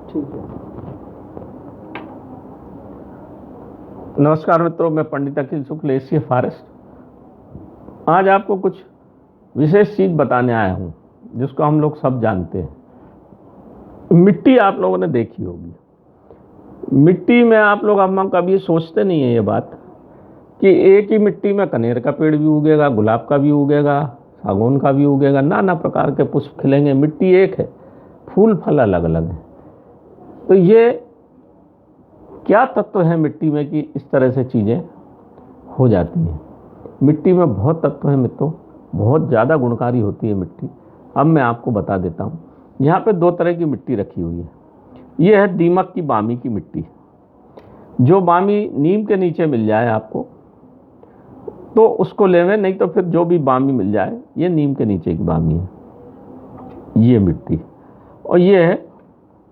ठीक है। नमस्कार मित्रों, मैं पंडित अखिल शुक्ल, एशिया फॉरेस्ट। आज आपको कुछ विशेष चीज बताने आया हूं जिसको हम लोग सब जानते हैं। मिट्टी आप लोगों ने देखी होगी। मिट्टी में आप लोग हम कभी सोचते नहीं है ये बात कि एक ही मिट्टी में कनेर का पेड़ भी उगेगा, गुलाब का भी उगेगा, सागौन का भी उगेगा, नाना प्रकार के पुष्प खिलेंगे। मिट्टी एक है, फूल फल अलग अलग है। तो ये क्या तत्व है मिट्टी में कि इस तरह से चीज़ें हो जाती हैं। मिट्टी में बहुत तत्व है मित्रों, बहुत ज़्यादा गुणकारी होती है मिट्टी। अब मैं आपको बता देता हूँ। यहाँ पे दो तरह की मिट्टी रखी हुई है। ये है दीमक की बामी की मिट्टी। जो बामी नीम के नीचे मिल जाए आपको तो उसको लेवे, नहीं तो फिर जो भी बामी मिल जाए। ये नीम के नीचे की बामी है ये मिट्टी। और ये है,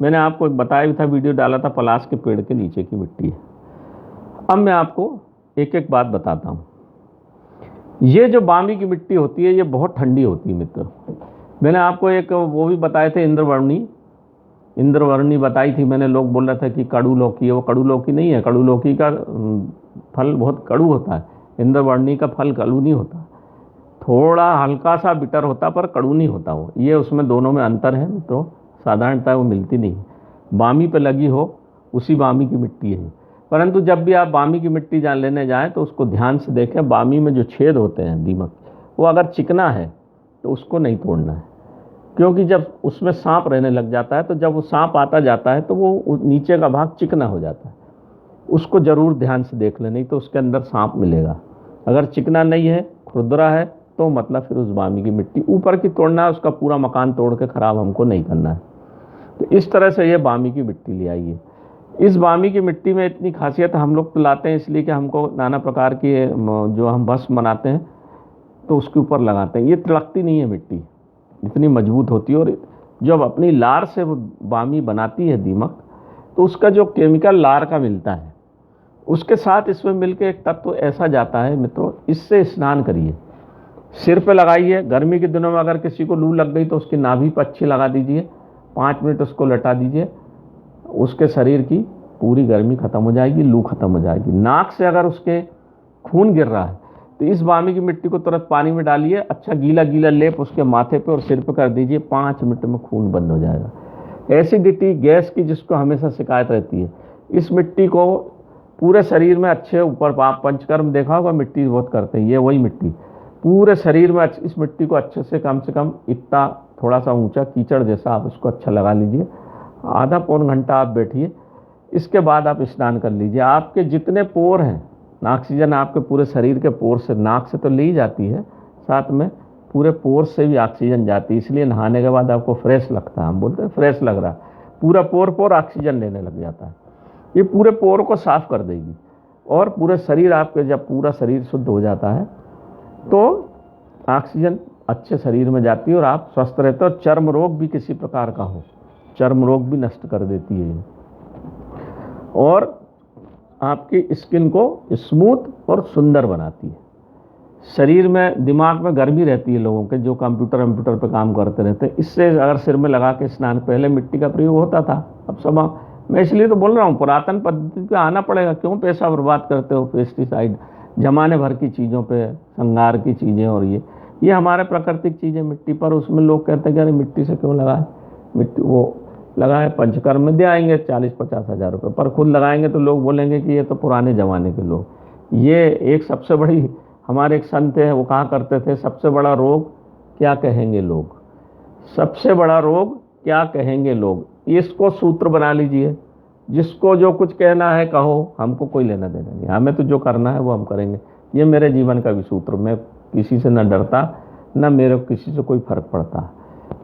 मैंने आपको बताया भी था, वीडियो डाला था, पलाश के पेड़ के नीचे की मिट्टी है। अब मैं आपको एक एक बात बताता हूँ। ये जो बामी की मिट्टी होती है ये बहुत ठंडी होती है मित्र। मैंने आपको एक वो भी बताए थे, इंद्रवर्णी बताई थी मैंने। लोग बोल रहे थे कि कड़ू लौकी है, वो कड़ू लौकी नहीं है। कड़ू लौकी का फल बहुत कड़ू होता है, इंद्रवर्णी का फल कड़ू नहीं होता, थोड़ा हल्का सा बिटर होता पर कड़ू नहीं होता वो। ये उसमें दोनों में अंतर है मित्रों, साधारणतः वो मिलती नहीं। बामी पे लगी हो उसी बामी की मिट्टी है। परंतु जब भी आप बामी की मिट्टी जान लेने जाएं तो उसको ध्यान से देखें। बामी में जो छेद होते हैं दीमक, वो अगर चिकना है तो उसको नहीं तोड़ना है, क्योंकि जब उसमें सांप रहने लग जाता है तो जब वो सांप आता जाता है तो वो नीचे का भाग चिकना हो जाता है। उसको जरूर ध्यान से देख ले, नहीं तो उसके अंदर सांप मिलेगा। अगर चिकना नहीं है, खुरदरा है, तो मतलब फिर उस बामी की मिट्टी ऊपर की तोड़ना है, उसका पूरा मकान तोड़ के खराब हमको नहीं करना है। तो इस तरह से ये बामी की मिट्टी ले आइए। इस बामी की मिट्टी में इतनी खासियत, हम लोग तो लाते हैं इसलिए कि हमको नाना प्रकार की जो हम भस्म बनाते हैं तो उसके ऊपर लगाते हैं। ये तिलकती नहीं है मिट्टी, इतनी मजबूत होती है। और जब अपनी लार से बामी बनाती है दीमक, तो उसका जो केमिकल लार का मिलता है उसके साथ इसमें मिलकर एक तत्व ऐसा जाता है मित्रों। इससे स्नान करिए, सिर पे लगाइए। गर्मी के दिनों में अगर किसी को लू लग गई तो उसकी नाभि पर अच्छी लगा दीजिए, 5 मिनट उसको लटा दीजिए, उसके शरीर की पूरी गर्मी खत्म हो जाएगी, लू खत्म हो जाएगी। नाक से अगर उसके खून गिर रहा है तो इस बामी की मिट्टी को तुरंत पानी में डालिए, अच्छा गीला गीला लेप उसके माथे पे और सिर पे कर दीजिए, 5 मिनट में खून बंद हो जाएगा। एसिडिटी, गैस की जिसको हमेशा शिकायत रहती है, इस मिट्टी को पूरे शरीर में अच्छे ऊपर, आप पंचकर्म देखा होगा, मिट्टी बहुत करते हैं, ये वही मिट्टी पूरे शरीर में। इस मिट्टी को अच्छे से कम इतना थोड़ा सा ऊंचा कीचड़ जैसा आप उसको अच्छा लगा लीजिए। आधा पौन घंटा आप बैठिए, इसके बाद आप स्नान कर लीजिए। आपके जितने पोर हैं, ऑक्सीजन आपके पूरे शरीर के पोर से, नाक से तो ली जाती है, साथ में पूरे पोर से भी ऑक्सीजन जाती है। इसलिए नहाने के बाद आपको फ्रेश लगता है, हम बोलते हैं फ्रेश लग रहा है। पूरा पोर ऑक्सीजन लेने लग जाता है। ये पूरे पोर को साफ कर देगी और पूरे शरीर आपके, जब पूरा शरीर शुद्ध हो जाता है तो ऑक्सीजन अच्छे शरीर में जाती है और आप स्वस्थ रहते हो। और चर्म रोग भी किसी प्रकार का हो, चर्म रोग भी नष्ट कर देती है और आपकी स्किन को स्मूथ और सुंदर बनाती है। शरीर में, दिमाग में गर्मी रहती है लोगों के जो कंप्यूटर पे काम करते रहते हैं। इससे अगर सिर में लगा के स्नान, पहले मिट्टी का प्रयोग होता था, अब सब, मैं इसलिए तो बोल रहा हूँ पुरातन पद्धति पे आना पड़ेगा। क्यों पैसा बर्बाद करते हो पेस्टिसाइड, जमाने भर की चीज़ों पे, श्रृंगार की चीज़ें। और ये हमारे प्राकृतिक चीज़ें मिट्टी पर, उसमें लोग कहते हैं कि अरे मिट्टी से क्यों लगाए, मिट्टी वो लगाए, पंचकर्म में दे आएंगे 40-50 हज़ार रुपये, पर खुद लगाएंगे तो लोग बोलेंगे कि ये तो पुराने ज़माने के लोग। ये एक सबसे बड़ी, हमारे एक संत हैं वो कहा करते थे, सबसे बड़ा रोग क्या कहेंगे लोग, सबसे बड़ा रोग क्या कहेंगे लोग। इसको सूत्र बना लीजिए, जिसको जो कुछ कहना है कहो, हमको कोई लेना देना नहीं, हमें तो जो करना है वो हम करेंगे। ये मेरे जीवन का भी सूत्र। मैं किसी से न डरता, न मेरे किसी से कोई फर्क पड़ता।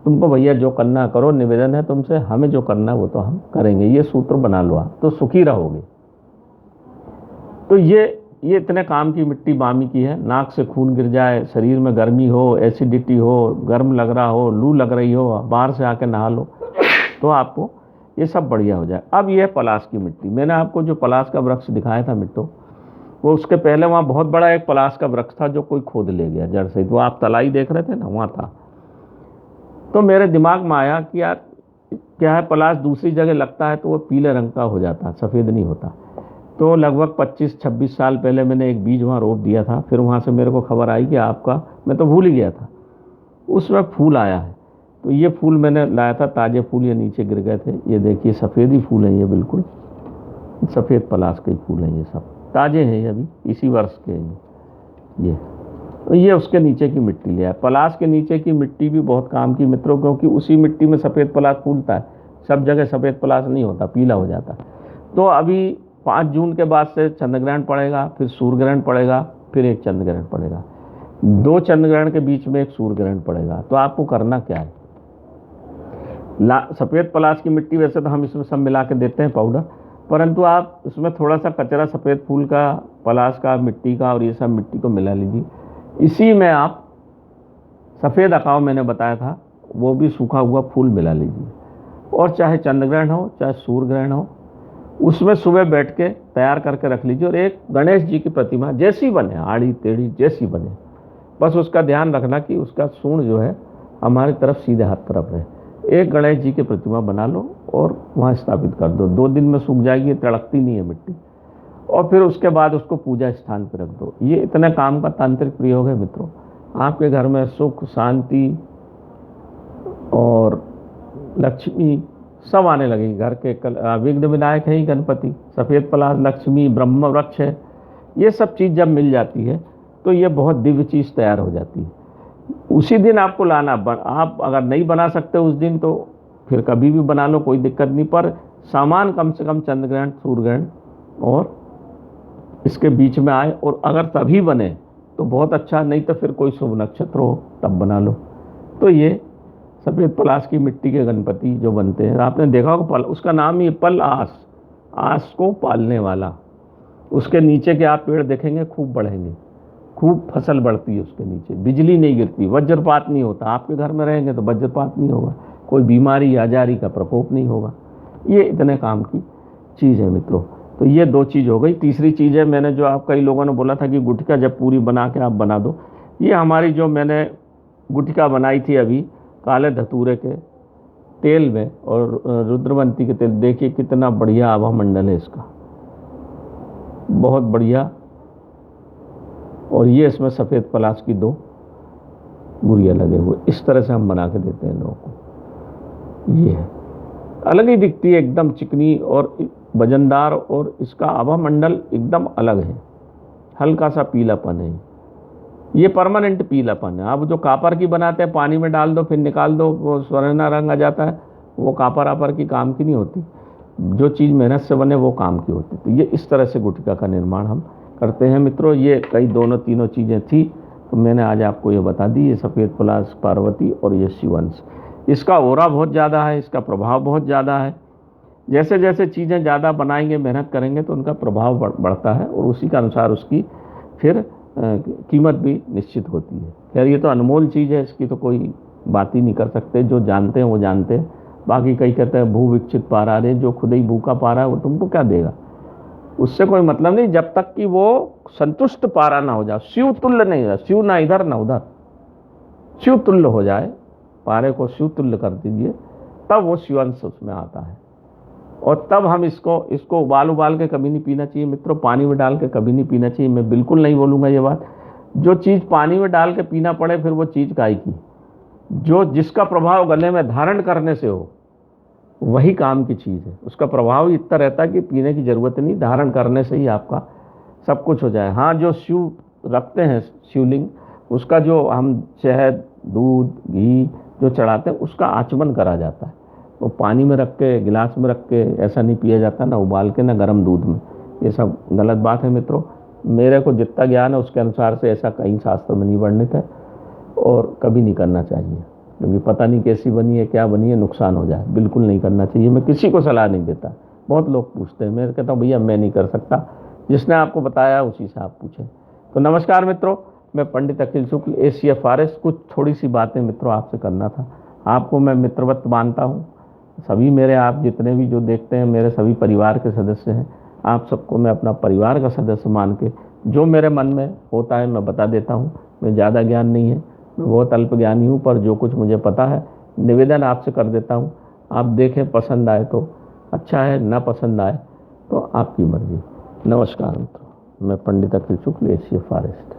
तुमको भैया जो करना करो, निवेदन है तुमसे, हमें जो करना है वो तो हम करेंगे। ये सूत्र बना लो आप तो सुखी रहोगे। तो ये इतने काम की मिट्टी बामी की है। नाक से खून गिर जाए, शरीर में गर्मी हो, एसिडिटी हो, गर्म लग रहा हो, लू लग रही हो, बाहर से आके नहा लो तो आपको ये सब बढ़िया हो जाए। अब ये पलाश की मिट्टी, मैंने आपको जो पलाश का वृक्ष दिखाया था मित्रों, वो उसके पहले वहाँ बहुत बड़ा एक पलाश का वृक्ष था जो कोई खोद ले गया जड़ से। तो आप तलाई देख रहे थे ना, वहाँ था। तो मेरे दिमाग में आया कि यार क्या है, पलाश दूसरी जगह लगता है तो वो पीले रंग का हो जाता है, सफ़ेद नहीं होता। तो लगभग 25-26 साल पहले मैंने एक बीज वहाँ रोप दिया था। फिर वहाँ से मेरे को खबर आई कि आपका, मैं तो भूल ही गया था, उसमें फूल आया है। तो ये फूल मैंने लाया था, ताज़े फूल ये नीचे गिर गए थे। ये देखिए सफ़ेद ही फूल हैं, ये बिल्कुल सफ़ेद पलाश के फूल हैं, ये सब ताज़े हैं, ये अभी इसी वर्ष के हैं ये। तो ये उसके नीचे की मिट्टी लिया है। पलाश के नीचे की मिट्टी भी बहुत काम की मित्रों, क्योंकि उसी मिट्टी में सफ़ेद पलाश फूलता है। सब जगह सफ़ेद पलाश नहीं होता, पीला हो जाता है। तो अभी 5 जून के बाद से चंद्रग्रहण पड़ेगा, फिर सूर्यग्रहण पड़ेगा, फिर एक चंद्रग्रहण पड़ेगा। 2 चंद्रग्रहण के बीच में एक सूर्यग्रहण पड़ेगा। तो आपको करना क्या है, सफ़ेद पलाश की मिट्टी वैसे तो हम इसमें सब मिला के देते हैं पाउडर, परंतु आप उसमें थोड़ा सा कचरा सफ़ेद फूल का, पलाश का, मिट्टी का और ये सब मिट्टी को मिला लीजिए। इसी में आप सफ़ेद अकाव मैंने बताया था, वो भी सूखा हुआ फूल मिला लीजिए। और चाहे चंद्रग्रहण हो चाहे सूर्यग्रहण हो, उसमें सुबह बैठ के तैयार करके रख लीजिए। और एक गणेश जी की प्रतिमा जैसी बने, आड़ी टेढ़ी जैसी बने, बस उसका ध्यान रखना कि उसका सूंड जो है हमारी तरफ, सीधे हाथ तरफ रहे। एक गणेश जी की प्रतिमा बना लो और वहाँ स्थापित कर दो। 2 दिन में सूख जाएगी, तड़कती नहीं है मिट्टी। और फिर उसके बाद उसको पूजा स्थान पर रख दो। ये इतने काम का तांत्रिक प्रयोग है मित्रों। आपके घर में सुख, शांति और लक्ष्मी सब आने लगेगी। घर के विघ्न विनायक है ही गणपति, सफ़ेद पलाश लक्ष्मी, ब्रह्म वृक्ष है। ये सब चीज़ जब मिल जाती है तो ये बहुत दिव्य चीज़ तैयार हो जाती है। उसी दिन आपको लाना, आप अगर नहीं बना सकते उस दिन तो फिर कभी भी बना लो, कोई दिक्कत नहीं। पर सामान कम से कम चंद्रग्रहण, सूर्यग्रहण और इसके बीच में आए, और अगर तभी बने तो बहुत अच्छा, नहीं तो फिर कोई शुभ नक्षत्र हो तब बना लो। तो ये सफ़ेद पलाश की मिट्टी के गणपति जो बनते हैं, आपने देखा होगा, उसका नाम ही पल आस, आस को पालने वाला। उसके नीचे के आप पेड़ देखेंगे खूब बढ़ेंगे, खूब फसल बढ़ती है उसके नीचे, बिजली नहीं गिरती, वज्रपात नहीं होता। आपके घर में रहेंगे तो वज्रपात नहीं होगा, कोई बीमारी आजारी का प्रकोप नहीं होगा। ये इतने काम की चीज़ है मित्रों। तो ये 2 चीज़ हो गई। तीसरी चीज़ है, मैंने जो आप कई लोगों ने बोला था कि गुटखा जब पूरी बना के आप बना दो, ये हमारी जो मैंने गुटखा बनाई थी अभी काले धतूरे के तेल में और रुद्रवंती के तेल, देखिए कितना बढ़िया आभा मंडल है इसका, बहुत बढ़िया। और ये इसमें सफ़ेद पलाश की 2 गुड़िया लगे हुए, इस तरह से हम बना के देते हैं लोगों को। ये है, अलग ही दिखती है, एकदम चिकनी और वजनदार, और इसका आभा मंडल एकदम अलग है। हल्का सा पीलापन है, ये परमानेंट पीलापन है। आप जो कापर की बनाते हैं, पानी में डाल दो फिर निकाल दो, वो स्वर्णा रंग आ जाता है, वो कापर आपर की काम की नहीं होती। जो चीज़ मेहनत से बने वो काम की होती। तो ये इस तरह से गुटखा का निर्माण हम करते हैं मित्रों। ये कई 2-3 चीज़ें थी, तो मैंने आज आपको ये बता दी। ये सफ़ेद पलाश, पार्वती और ये शिवंश, इसका ओरा बहुत ज़्यादा है, इसका प्रभाव बहुत ज़्यादा है। जैसे जैसे चीज़ें ज़्यादा बनाएंगे, मेहनत करेंगे, तो उनका प्रभाव बढ़ता है, और उसी के अनुसार उसकी फिर कीमत भी निश्चित होती है। खैर ये तो अनमोल चीज़ है, इसकी तो कोई बात ही नहीं कर सकते। जो जानते हैं वो जानते हैं। बाकी कई कहते हैं भू विकसित पारा, रे जो खुद ही भूखा पारा है वो तुमको क्या देगा, उससे कोई मतलब नहीं, जब तक कि वो संतुष्ट पारा ना हो जाए, शिव तुल्य नहीं हो जाए, शिव ना इधर ना उधर, शिव तुल्य हो जाए, पारे को शिव तुल्य कर दीजिए, तब वो शिवंश उसमें आता है। और तब हम इसको उबाल के कभी नहीं पीना चाहिए मित्रों, पानी में डाल के कभी नहीं पीना चाहिए। मैं बिल्कुल नहीं बोलूँगा ये बात, जो चीज़ पानी में डाल के पीना पड़े फिर वो चीज़ काहे की, जो जिसका प्रभाव गले में धारण करने से हो वही काम की चीज़ है। उसका प्रभाव ही इतना रहता है कि पीने की ज़रूरत नहीं, धारण करने से ही आपका सब कुछ हो जाए। हाँ, जो शिव रखते हैं शिवलिंग, उसका जो हम शहद, दूध, घी जो चढ़ाते हैं, उसका आचमन करा जाता है। वो पानी में रख के, गिलास में रख के ऐसा नहीं पिया जाता, ना उबाल के, ना गर्म दूध में। ये सब गलत बात है मित्रों। मेरे को जितना ज्ञान है उसके अनुसार से ऐसा कहीं शास्त्र में नहीं वर्णित है, और कभी नहीं करना चाहिए, क्योंकि पता नहीं कैसी बनी है, क्या बनी है, नुकसान हो जाए। बिल्कुल नहीं करना चाहिए। मैं किसी को सलाह नहीं देता। बहुत लोग पूछते हैं, मैं कहता हूँ भैया मैं नहीं कर सकता, जिसने आपको बताया उसी से आप पूछें। तो नमस्कार मित्रों, मैं पंडित अखिल शुक्ल, ACFRS। कुछ थोड़ी सी बातें मित्रों आपसे करना था। आपको मैं मित्रवत मानता हूँ, सभी मेरे, आप जितने भी जो देखते हैं मेरे सभी परिवार के सदस्य हैं। आप सबको मैं अपना परिवार का सदस्य मान के जो मेरे मन में होता है मैं बता देता हूँ। मैं ज़्यादा ज्ञान नहीं है, मैं बहुत अल्प ज्ञानी हूँ, पर जो कुछ मुझे पता है निवेदन आपसे कर देता हूँ। आप देखें, पसंद आए तो अच्छा है, ना पसंद आए तो आपकी मर्जी। नमस्कार मित्रों, मैं पंडित अखिल शुक्ल, एशिया फॉरेस्ट।